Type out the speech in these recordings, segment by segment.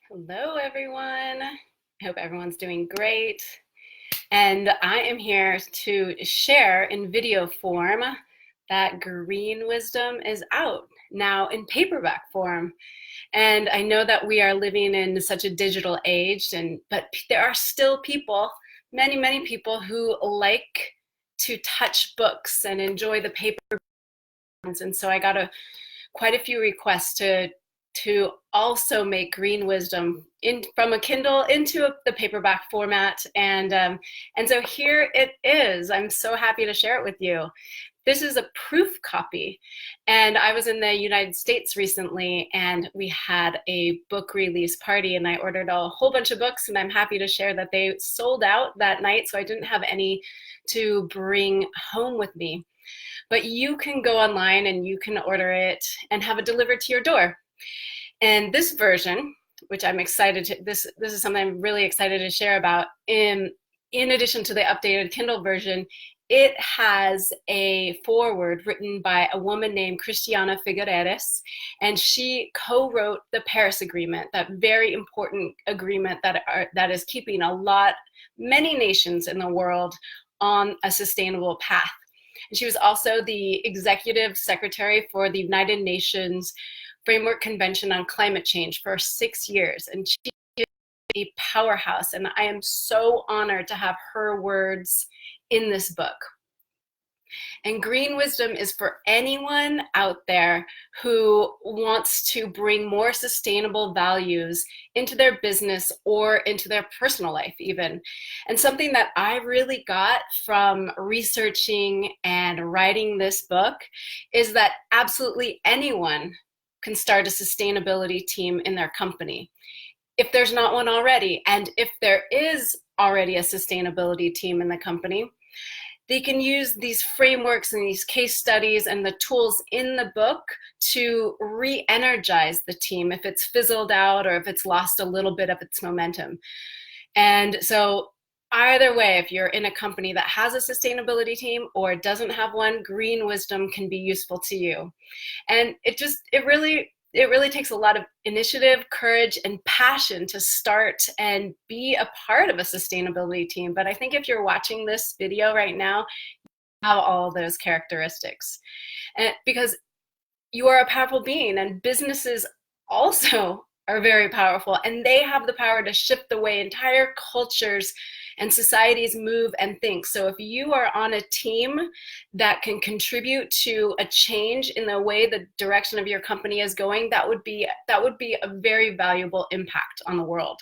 Hello, everyone. I hope everyone's doing great. And I am here to share in video form that Green Wisdom is out now in paperback form. And I know that we are living in such a digital age, but there are still people, many people who like to touch books and enjoy the paper. And so I got quite a few requests to also make Green Wisdom from a Kindle into the paperback format, and so here it is. I'm so happy to share it with you. This is a proof copy, and I was in the United States recently, and we had a book release party, and I ordered a whole bunch of books, and I'm happy to share that they sold out that night, so I didn't have any to bring home with me. But you can go online and you can order it and have it delivered to your door. And this version, which I'm excited to, this is something I'm really excited to share about, in addition to the updated Kindle version, it has a foreword written by a woman named Christiana Figueres, and she co-wrote the Paris Agreement, that very important agreement that is keeping many nations in the world on a sustainable path. And she was also the executive secretary for the United Nations Framework Convention on Climate Change for 6 years. And she is a powerhouse. And I am so honored to have her words in this book. And Green Wisdom is for anyone out there who wants to bring more sustainable values into their business or into their personal life even. And something that I really got from researching and writing this book is that absolutely anyone can start a sustainability team in their company, if there's not one already. And if there is already a sustainability team in the company, they can use these frameworks and these case studies and the tools in the book to re-energize the team if it's fizzled out or if it's lost a little bit of its momentum. And so either way, if you're in a company that has a sustainability team or doesn't have one, Green Wisdom can be useful to you. And it really takes a lot of initiative, courage, and passion to start and be a part of a sustainability team. But I think if you're watching this video right now, you have all of those characteristics. And because you are a powerful being, and businesses also are very powerful, and they have the power to shift the way entire cultures and societies move and think. So if you are on a team that can contribute to a change in the way the direction of your company is going, that would be a very valuable impact on the world.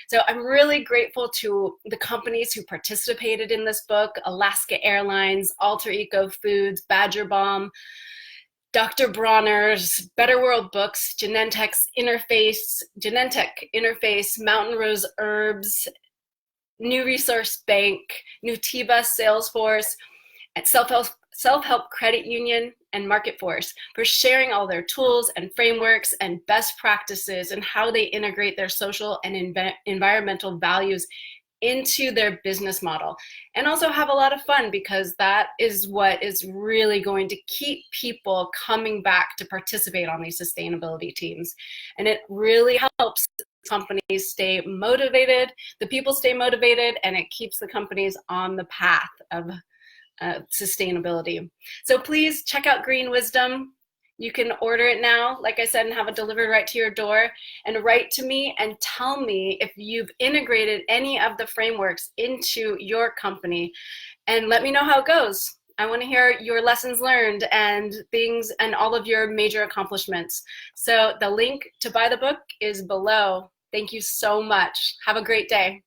So I'm really grateful to the companies who participated in this book: Alaska Airlines, Alter Eco Foods, Badger Balm, Dr. Bronner's, Better World Books, Genentech Interface, Mountain Rose Herbs, New Resource Bank, Nutiva, Salesforce, and Self-Help Credit Union, and MarketForce for sharing all their tools and frameworks and best practices and how they integrate their social and environmental values into their business model, and also have a lot of fun, because that is what is really going to keep people coming back to participate on these sustainability teams. And it really helps companies stay motivated, the people stay motivated, and it keeps the companies on the path of sustainability. So please check out Green Wisdom. You can order it now, like I said, and have it delivered right to your door. And write to me and tell me if you've integrated any of the frameworks into your company, and let me know how it goes. I want to hear your lessons learned and things and all of your major accomplishments. So the link to buy the book is below. Thank you so much. Have a great day.